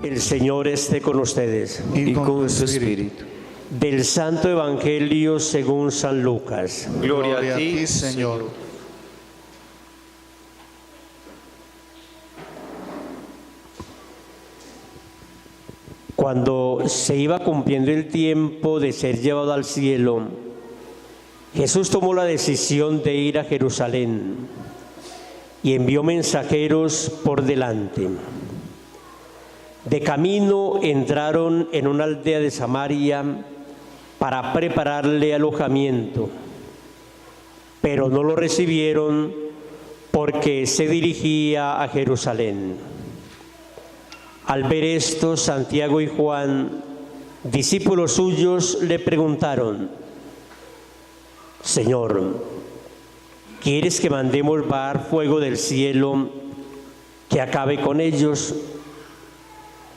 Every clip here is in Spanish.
El Señor esté con ustedes. Y con tu espíritu. Del Santo Evangelio según San Lucas. Gloria a ti, Señor. Cuando se iba cumpliendo el tiempo de ser llevado al cielo, Jesús tomó la decisión de ir a Jerusalén y envió mensajeros por delante. De camino entraron en una aldea de Samaria para prepararle alojamiento, pero no lo recibieron porque se dirigía a Jerusalén. Al ver esto, Santiago y Juan, discípulos suyos, le preguntaron: Señor, ¿quieres que mandemos bajar fuego del cielo que acabe con ellos?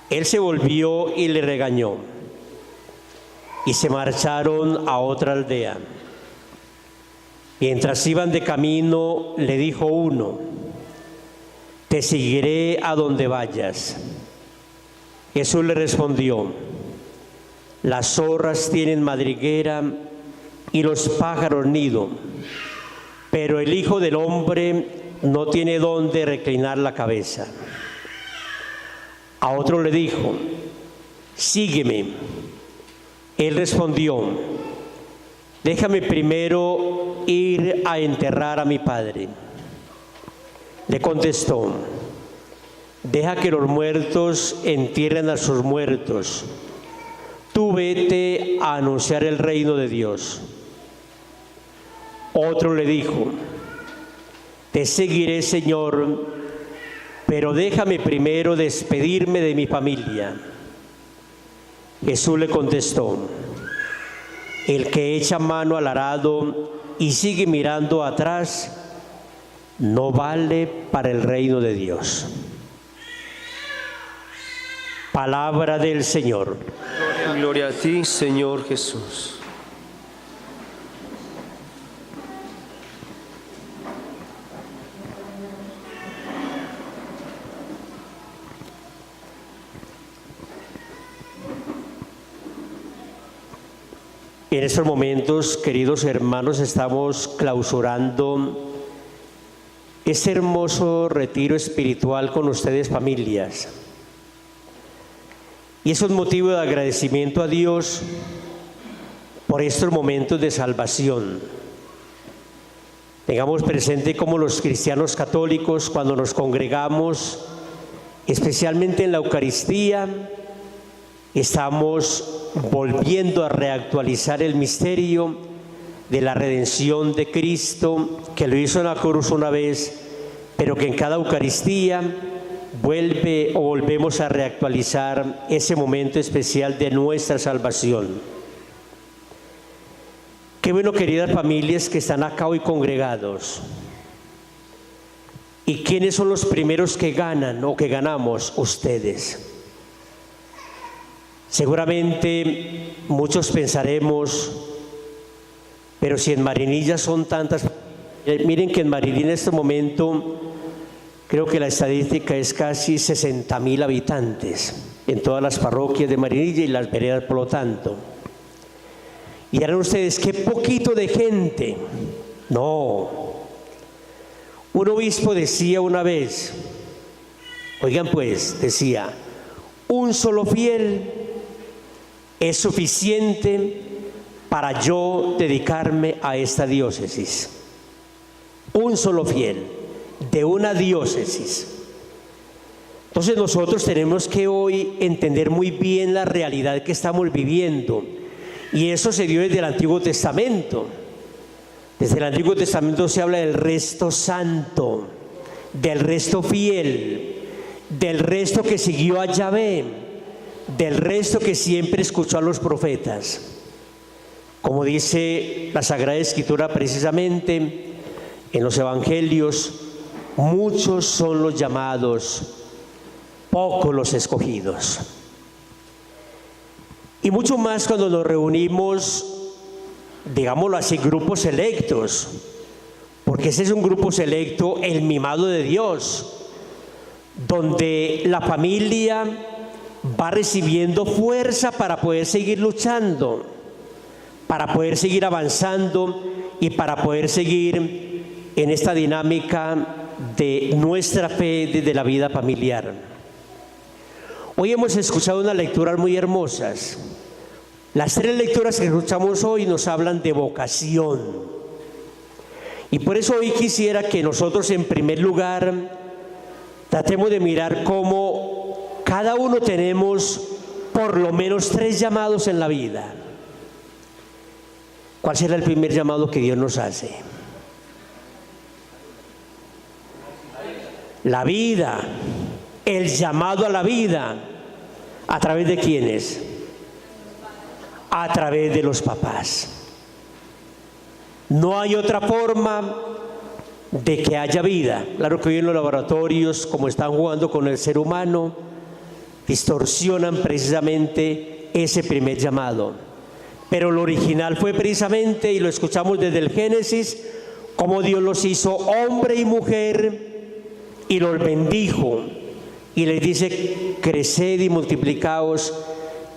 Él se volvió y le regañó, y se marcharon a otra aldea. Mientras iban de camino, le dijo uno: Te seguiré a donde vayas. Jesús le respondió: Las zorras tienen madriguera y los pájaros nido, pero el Hijo del Hombre no tiene dónde reclinar la cabeza. A otro le dijo: Sígueme. Él respondió: Déjame primero ir a enterrar a mi padre. Le contestó: Deja que los muertos entierren a sus muertos. Tú vete a anunciar el reino de Dios. Otro le dijo: Te seguiré, Señor, pero déjame primero despedirme de mi familia. Jesús le contestó: El que echa mano al arado y sigue mirando atrás, no vale para el reino de Dios. Palabra del Señor. Gloria a ti, Señor Jesús. En estos momentos, queridos hermanos, estamos clausurando este hermoso retiro espiritual con ustedes, familias. Y es un motivo de agradecimiento a Dios por estos momentos de salvación. Tengamos presente cómo los cristianos católicos, cuando nos congregamos, especialmente en la Eucaristía, estamos volviendo a reactualizar el misterio de la redención de Cristo, que lo hizo en la cruz una vez, pero que en cada Eucaristía volvemos a reactualizar ese momento especial de nuestra salvación. Qué bueno, queridas familias que están acá hoy congregados. ¿Y quiénes son los primeros que ganan o que ganamos? Ustedes. Seguramente muchos pensaremos: pero si en Marinilla son tantas. Miren que en Marinilla en este momento creo que la estadística es casi 60.000 habitantes en todas las parroquias de Marinilla y las veredas, por lo tanto. Y harán ustedes: qué poquito de gente. No. Un obispo decía una vez, oigan pues, decía: un solo fiel es suficiente para yo dedicarme a esta diócesis. Un solo fiel de una diócesis. Entonces nosotros tenemos que hoy entender muy bien la realidad que estamos viviendo, y eso se dio desde el Antiguo Testamento. Desde el Antiguo Testamento se habla del resto santo, del resto fiel, del resto que siguió a Yahvé, del resto que siempre escuchó a los profetas. Como dice la Sagrada Escritura precisamente en los Evangelios: muchos son los llamados, pocos los escogidos. Y mucho más cuando nos reunimos, digámoslo así, grupos selectos, porque ese es un grupo selecto, el mimado de Dios, donde la familia va recibiendo fuerza para poder seguir luchando, para poder seguir avanzando y para poder seguir en esta dinámica de nuestra fe desde la vida familiar. Hoy hemos escuchado unas lecturas muy hermosas. Las 3 lecturas que escuchamos hoy nos hablan de vocación. Y por eso hoy quisiera que nosotros en primer lugar tratemos de mirar cómo cada uno tenemos por lo menos 3 llamados en la vida. ¿Cuál será el primer llamado que Dios nos hace? La vida, el llamado a la vida. ¿A través de quiénes? A través de los papás. No hay otra forma de que haya vida. Claro que hoy en los laboratorios, como están jugando con el ser humano, distorsionan precisamente ese primer llamado. Pero lo original fue precisamente, y lo escuchamos desde el Génesis, cómo Dios los hizo hombre y mujer y los bendijo. Y les dice: creced y multiplicaos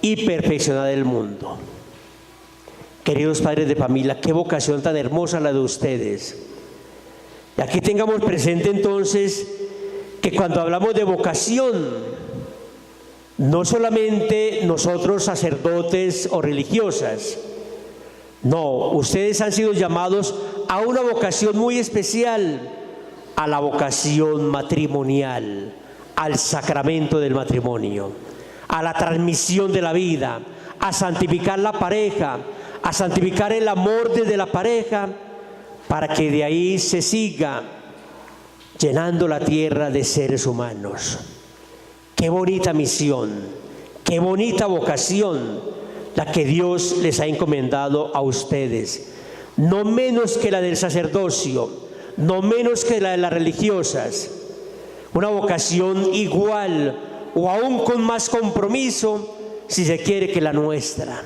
y perfeccionad el mundo. Queridos padres de familia, qué vocación tan hermosa la de ustedes. Y aquí tengamos presente entonces que cuando hablamos de vocación, no solamente nosotros sacerdotes o religiosas, no, ustedes han sido llamados a una vocación muy especial, a la vocación matrimonial, al sacramento del matrimonio, a la transmisión de la vida, a santificar la pareja, a santificar el amor desde la pareja, para que de ahí se siga llenando la tierra de seres humanos. Qué bonita misión, qué bonita vocación la que Dios les ha encomendado a ustedes, no menos que la del sacerdocio, no menos que la de las religiosas. Una vocación igual o aún con más compromiso, si se quiere, que la nuestra.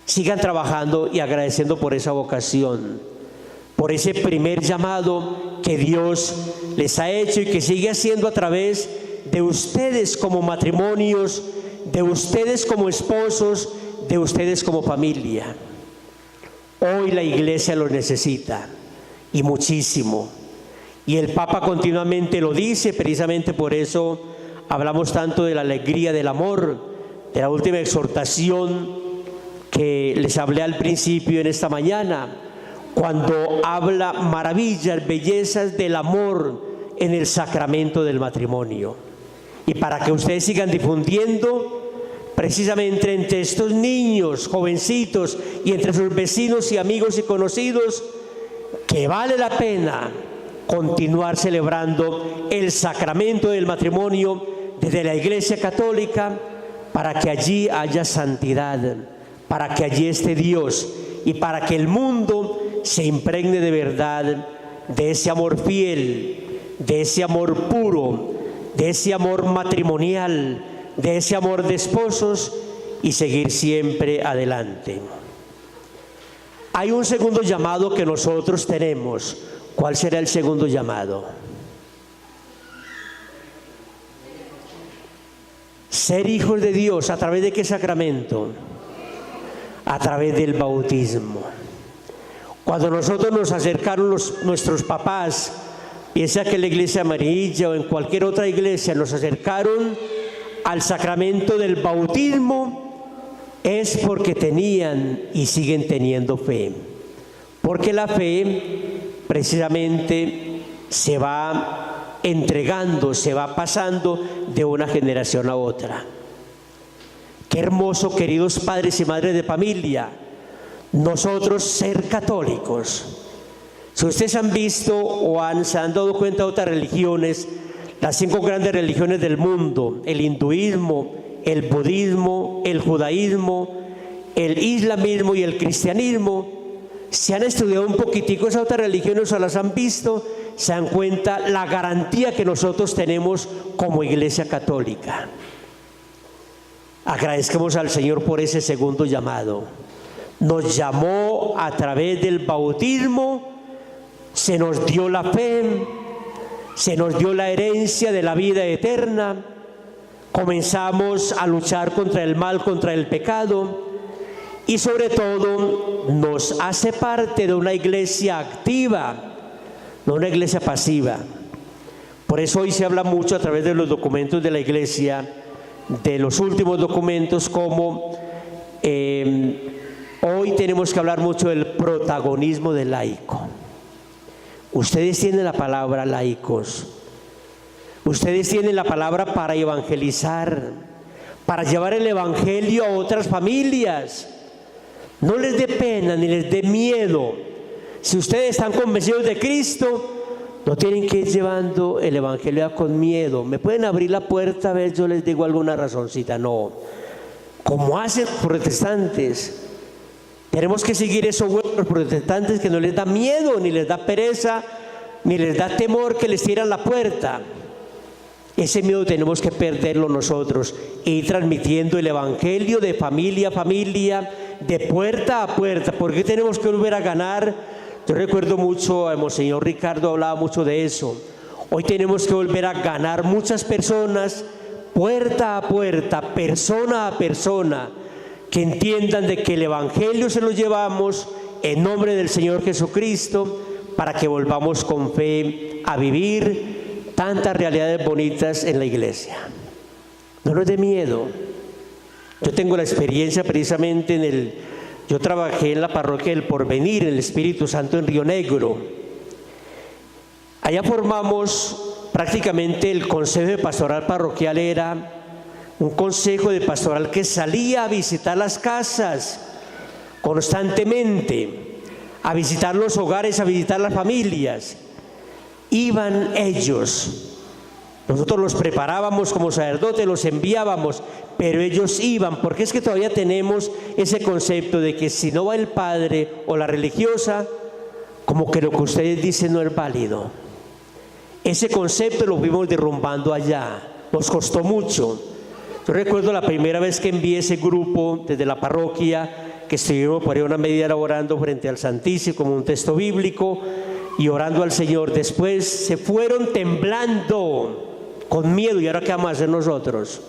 Sigan trabajando y agradeciendo por esa vocación, por ese primer llamado que Dios les ha hecho y que sigue haciendo a través de ustedes como matrimonios, de ustedes como esposos, de ustedes como familia. Hoy la Iglesia lo necesita, y muchísimo. Y el Papa continuamente lo dice, precisamente por eso hablamos tanto de la alegría del amor, de la última exhortación que les hablé al principio en esta mañana, cuando habla maravillas, bellezas del amor en el sacramento del matrimonio. Y para que ustedes sigan difundiendo precisamente entre estos niños, jovencitos, y entre sus vecinos y amigos y conocidos, que vale la pena continuar celebrando el sacramento del matrimonio desde la Iglesia Católica, para que allí haya santidad, para que allí esté Dios y para que el mundo se impregne de verdad de ese amor fiel, de ese amor puro, de ese amor matrimonial, de ese amor de esposos, y seguir siempre adelante. Hay un segundo llamado que nosotros tenemos. ¿Cuál será el segundo llamado? Ser hijos de Dios. ¿A través de qué sacramento? A través del bautismo. Cuando nosotros nos acercaron nuestros papás, piensa que en la iglesia amarilla o en cualquier otra iglesia nos acercaron al sacramento del bautismo, es porque tenían y siguen teniendo fe. Porque la fe precisamente se va entregando, se va pasando de una generación a otra. Qué hermoso, queridos padres y madres de familia, nosotros ser católicos. Si ustedes han visto o se han dado cuenta de otras religiones, las 5 grandes religiones del mundo, el hinduismo, el budismo, el judaísmo, el islamismo y el cristianismo, si han estudiado un poquitico esas otras religiones o las han visto, se dan cuenta la garantía que nosotros tenemos como Iglesia Católica. Agradezcamos al Señor por ese segundo llamado. Nos llamó a través del bautismo, se nos dio la fe, se nos dio la herencia de la vida eterna, comenzamos a luchar contra el mal, contra el pecado, y sobre todo nos hace parte de una iglesia activa, no una iglesia pasiva. Por eso hoy se habla mucho a través de los documentos de la iglesia, de los últimos documentos, como hoy tenemos que hablar mucho del protagonismo del laico. Ustedes tienen la palabra, laicos. Ustedes tienen la palabra para evangelizar, para llevar el evangelio a otras familias. No les dé pena ni les dé miedo. Si ustedes están convencidos de Cristo, no tienen que ir llevando el evangelio con miedo. ¿Me pueden abrir la puerta? A ver, yo les digo alguna razoncita. No. Como hacen los protestantes. Tenemos que seguir esos buenos protestantes que no les da miedo, ni les da pereza, ni les da temor que les tiran la puerta. Ese miedo tenemos que perderlo nosotros e ir transmitiendo el evangelio de familia a familia, de puerta a puerta. ¿Por qué tenemos que volver a ganar? Yo recuerdo mucho a Monseñor Ricardo, hablaba mucho de eso. Hoy tenemos que volver a ganar muchas personas, puerta a puerta, persona a persona, que entiendan de que el evangelio se lo llevamos en nombre del Señor Jesucristo, para que volvamos con fe a vivir tantas realidades bonitas en la iglesia. No nos dé miedo. Yo tengo la experiencia precisamente yo trabajé en la parroquia del Porvenir, en el Espíritu Santo en Río Negro. Allá formamos prácticamente el consejo de pastoral parroquial. Era un consejo de pastoral que salía a visitar las casas constantemente, a visitar los hogares, a visitar las familias. Iban ellos. Nosotros los preparábamos como sacerdotes, los enviábamos, pero ellos iban, porque es que todavía tenemos ese concepto de que si no va el padre o la religiosa, como que lo que ustedes dicen no es válido. Ese concepto lo fuimos derrumbando allá, nos costó mucho. Yo recuerdo la primera vez que envié ese grupo desde la parroquia, que estuvimos por ahí una media hora orando frente al Santísimo como un texto bíblico y orando al Señor. Después se fueron temblando, con miedo. ¿Y ahora qué vamos a hacer nosotros?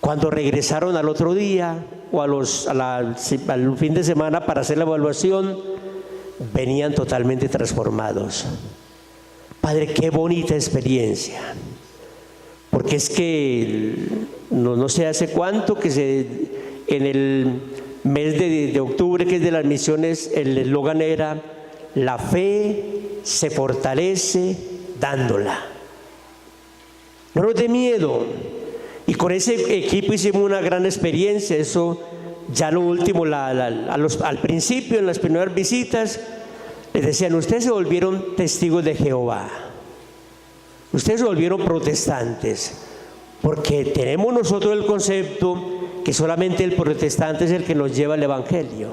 Cuando regresaron al otro día o al fin de semana para hacer la evaluación, venían totalmente transformados. Padre, qué bonita experiencia. Porque es que no sé hace cuánto que en el mes de octubre, que es de las misiones, el eslogan era: la fe se fortalece dándola. No nos dé miedo. Y con ese equipo hicimos una gran experiencia. Eso ya lo último, al principio, en las primeras visitas, les decían: ustedes se volvieron testigos de Jehová, ustedes se volvieron protestantes, porque tenemos nosotros el concepto que solamente el protestante es el que nos lleva el evangelio.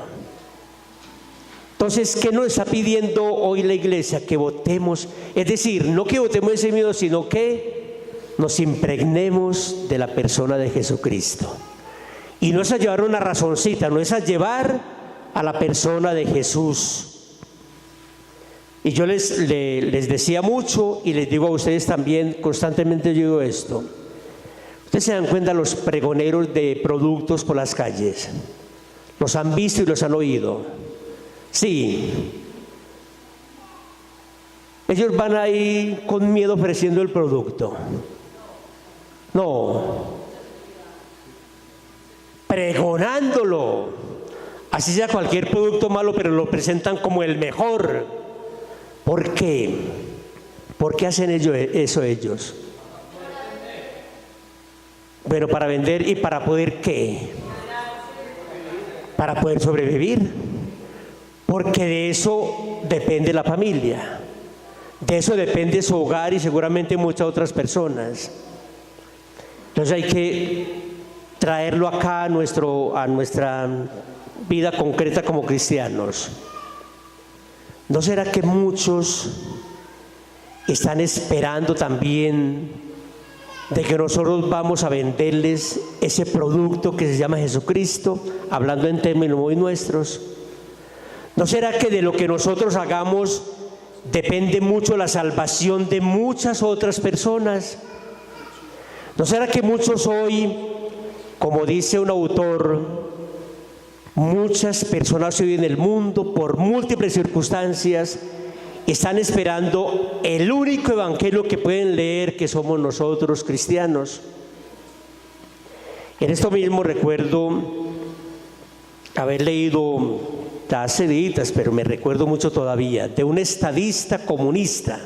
Entonces, ¿qué nos está pidiendo hoy la iglesia? Que votemos, es decir, no que votemos ese miedo, sino que nos impregnemos de la persona de Jesucristo. Y no es a llevar una razoncita, no es a llevar a la persona de Jesús. Y yo les decía mucho, y les digo a ustedes también, constantemente digo esto. Ustedes se dan cuenta, los pregoneros de productos por las calles, los han visto y los han oído. Sí, ellos van ahí con miedo ofreciendo el producto. No, pregonándolo, así sea cualquier producto malo, pero lo presentan como el mejor. ¿Por qué? ¿Por qué hacen eso ellos? Bueno, para vender. ¿Y para poder qué? Para poder sobrevivir. Porque de eso depende la familia, de eso depende su hogar y seguramente muchas otras personas. Entonces hay que traerlo acá a nuestra vida concreta como cristianos. ¿No será que muchos están esperando también de que nosotros vamos a venderles ese producto que se llama Jesucristo, hablando en términos muy nuestros? ¿No será que de lo que nosotros hagamos depende mucho la salvación de muchas otras personas? ¿No será que muchos hoy, como dice un autor, muchas personas hoy en el mundo, por múltiples circunstancias, están esperando el único evangelio que pueden leer, que somos nosotros cristianos? En esto mismo recuerdo haber leído hace días, pero me recuerdo mucho todavía, de un estadista comunista.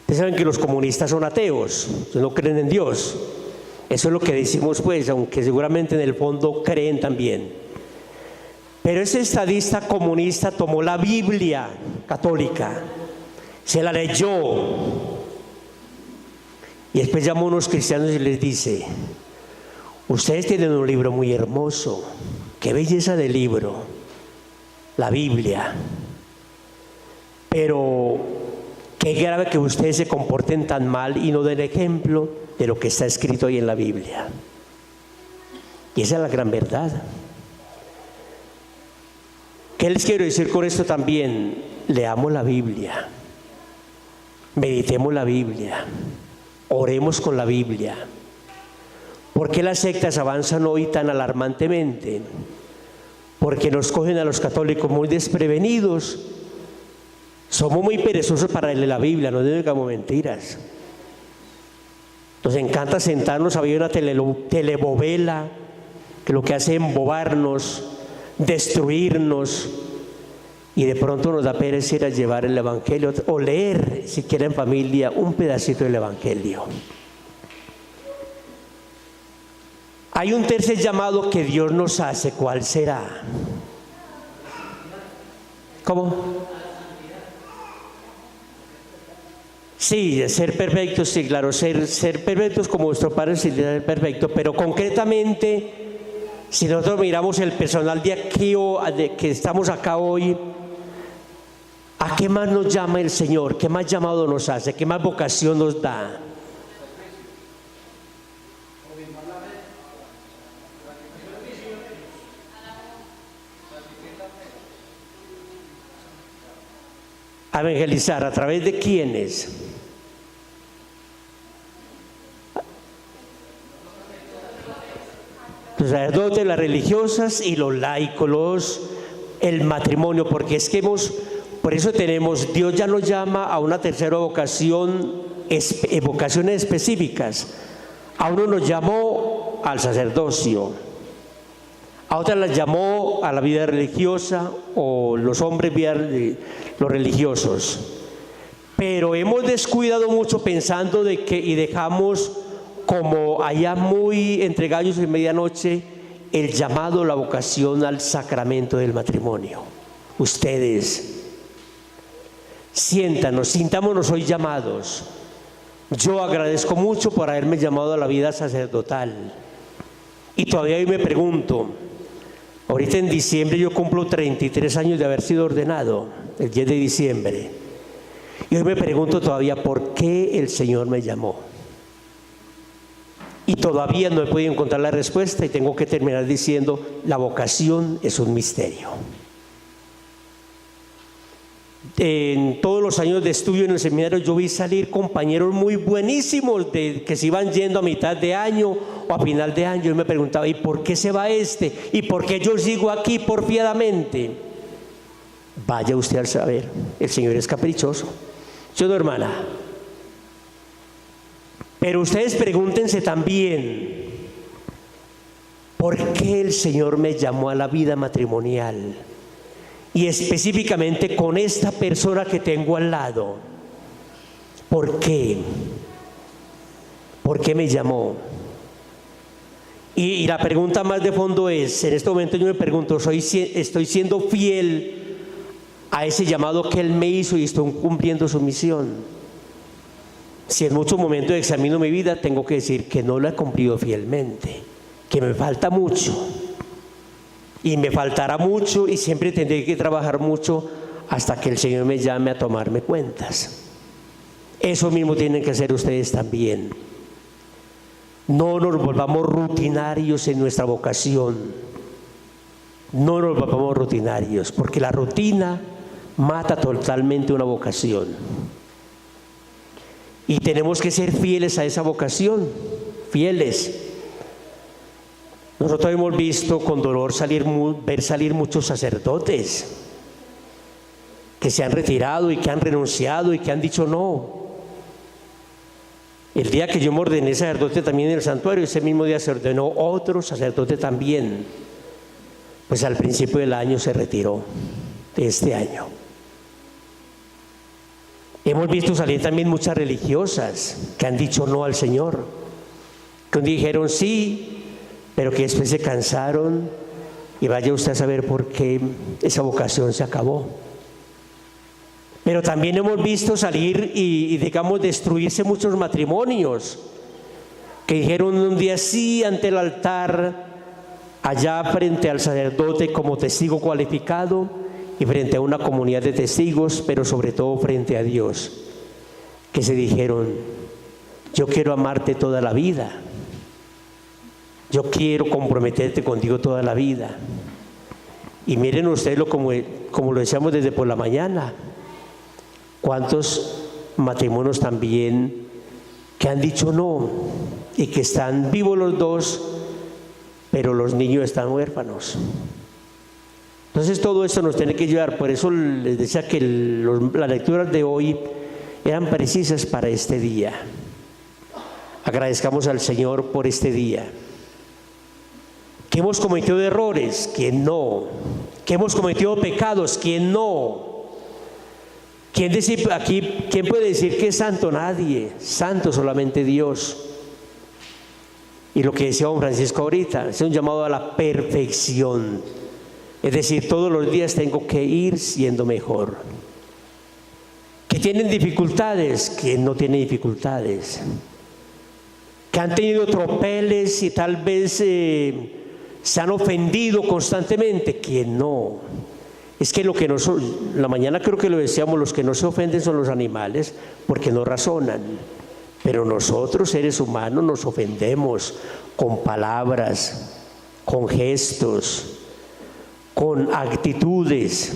Ustedes saben que los comunistas son ateos, no creen en Dios. Eso es lo que decimos, pues, aunque seguramente en el fondo creen también. Pero ese estadista comunista tomó la Biblia católica, se la leyó, y después llamó a unos cristianos y les dice: ustedes tienen un libro muy hermoso, qué belleza de libro, la Biblia, pero qué grave que ustedes se comporten tan mal y no den ejemplo de lo que está escrito ahí en la Biblia. Y esa es la gran verdad. ¿Qué les quiero decir con esto también? Leamos la Biblia, meditemos la Biblia, oremos con la Biblia. ¿Por qué las sectas avanzan hoy tan alarmantemente? Porque nos cogen a los católicos muy desprevenidos. Somos muy perezosos para leer la Biblia, no digamos mentiras. Nos encanta sentarnos a ver una telebovela que lo que hace es embobarnos, destruirnos, y de pronto nos da pereza ir a llevar el Evangelio o leer, si quieren en familia, un pedacito del Evangelio. Hay un tercer llamado que Dios nos hace. ¿Cuál será? ¿Cómo? Sí, ser perfectos, sí, claro, ser perfectos como nuestro Padre es perfecto, pero concretamente, si nosotros miramos el personal de aquí que estamos acá hoy, ¿a qué más nos llama el Señor? ¿Qué más llamado nos hace? ¿Qué más vocación nos da? A evangelizar, ¿a través de quiénes? Los sacerdotes, las religiosas y los laicos, el matrimonio, porque es que por eso Dios ya nos llama a una tercera vocación, vocaciones específicas. A uno nos llamó al sacerdocio, a otras las llamó a la vida religiosa, o los hombres los religiosos. Pero hemos descuidado mucho pensando y dejamos como allá muy entre gallos y medianoche el llamado, la vocación al sacramento del matrimonio. Ustedes, sintámonos hoy llamados. Yo agradezco mucho por haberme llamado a la vida sacerdotal. Y todavía hoy me pregunto, ahorita en diciembre yo cumplo 33 años de haber sido ordenado, el 10 de diciembre. Y hoy me pregunto todavía por qué el Señor me llamó. Y todavía no he podido encontrar la respuesta, y tengo que terminar diciendo: la vocación es un misterio. En todos los años de estudio en el seminario yo vi salir compañeros muy buenísimos que se iban yendo a mitad de año o a final de año, y me preguntaba: ¿y por qué se va este? ¿Y por qué yo sigo aquí porfiadamente? Vaya usted al saber, el Señor es caprichoso. ¿Sí o no, hermana? Pero ustedes pregúntense también: ¿por qué el Señor me llamó a la vida matrimonial? Y específicamente con esta persona que tengo al lado. ¿Por qué? ¿Por qué me llamó? Y la pregunta más de fondo es, en este momento yo me pregunto, ¿estoy siendo fiel a ese llamado que Él me hizo y estoy cumpliendo su misión? Si en muchos momentos examino mi vida, tengo que decir que no lo he cumplido fielmente, que me falta mucho. Y me faltará mucho, y siempre tendré que trabajar mucho hasta que el Señor me llame a tomarme cuentas. Eso mismo tienen que hacer ustedes también. No nos volvamos rutinarios en nuestra vocación. No nos volvamos rutinarios, porque la rutina mata totalmente una vocación. Y tenemos que ser fieles a esa vocación, fieles. Nosotros hemos visto con dolor ver salir muchos sacerdotes que se han retirado y que han renunciado y que han dicho no. El día que yo me ordené sacerdote también en el santuario, ese mismo día se ordenó otro sacerdote también. Pues al principio del año se retiró, de este año. Hemos visto salir también muchas religiosas que han dicho no al Señor, que dijeron sí, pero que después se cansaron y vaya usted a saber por qué esa vocación se acabó. Pero también hemos visto salir y digamos destruirse muchos matrimonios que dijeron un día sí ante el altar, allá frente al sacerdote como testigo cualificado y frente a una comunidad de testigos, pero sobre todo frente a Dios, que se dijeron: yo quiero amarte toda la vida, yo quiero comprometerte contigo toda la vida. Y miren ustedes como lo decíamos desde por la mañana, cuántos matrimonios también que han dicho no y que están vivos los dos, pero los niños están huérfanos. Entonces todo esto nos tiene que ayudar. Por eso les decía que las lecturas de hoy eran precisas para este día. Agradezcamos al Señor por este día. Que hemos cometido errores, ¿quién no? Que hemos cometido pecados, ¿quién no? ¿Quién puede decir que es santo? Nadie. Santo solamente Dios. Y lo que decía don Francisco ahorita, es un llamado a la perfección. Es decir, todos los días tengo que ir siendo mejor. Que tienen dificultades, ¿quién no tiene dificultades? Que han tenido tropeles y tal vez se han ofendido constantemente, ¿quién no? Es que la mañana creo que lo decíamos, los que no se ofenden son los animales porque no razonan. Pero nosotros, seres humanos, nos ofendemos con palabras, con gestos, con actitudes,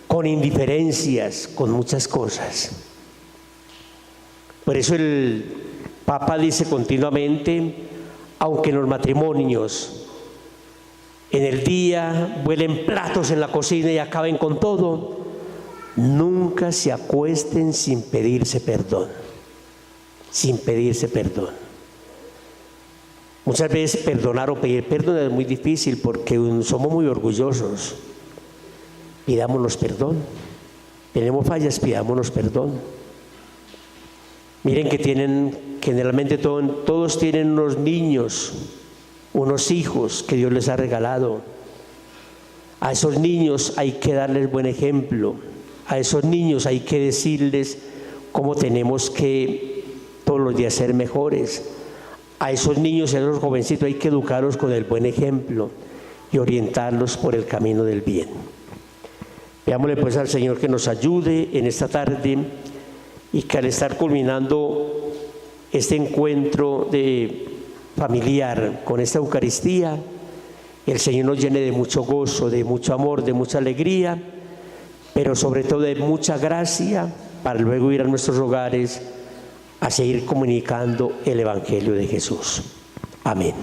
con indiferencias, con muchas cosas. Por eso el Papa dice continuamente, aunque en los matrimonios en el día vuelen platos en la cocina y acaben con todo, nunca se acuesten sin pedirse perdón. Sin pedirse perdón. Muchas veces perdonar o pedir perdón es muy difícil porque somos muy orgullosos. Pidámonos perdón. Tenemos fallas, pidámonos perdón. Miren que generalmente todos tienen unos niños, unos hijos que Dios les ha regalado. A esos niños hay que darles buen ejemplo. A esos niños hay que decirles cómo tenemos que todos los días ser mejores. A esos niños y a esos jovencitos hay que educarlos con el buen ejemplo y orientarlos por el camino del bien. Veámosle pues al Señor que nos ayude en esta tarde y que al estar culminando este encuentro familiar con esta Eucaristía, el Señor nos llene de mucho gozo, de mucho amor, de mucha alegría, pero sobre todo de mucha gracia para luego ir a nuestros hogares a seguir comunicando el Evangelio de Jesús. Amén.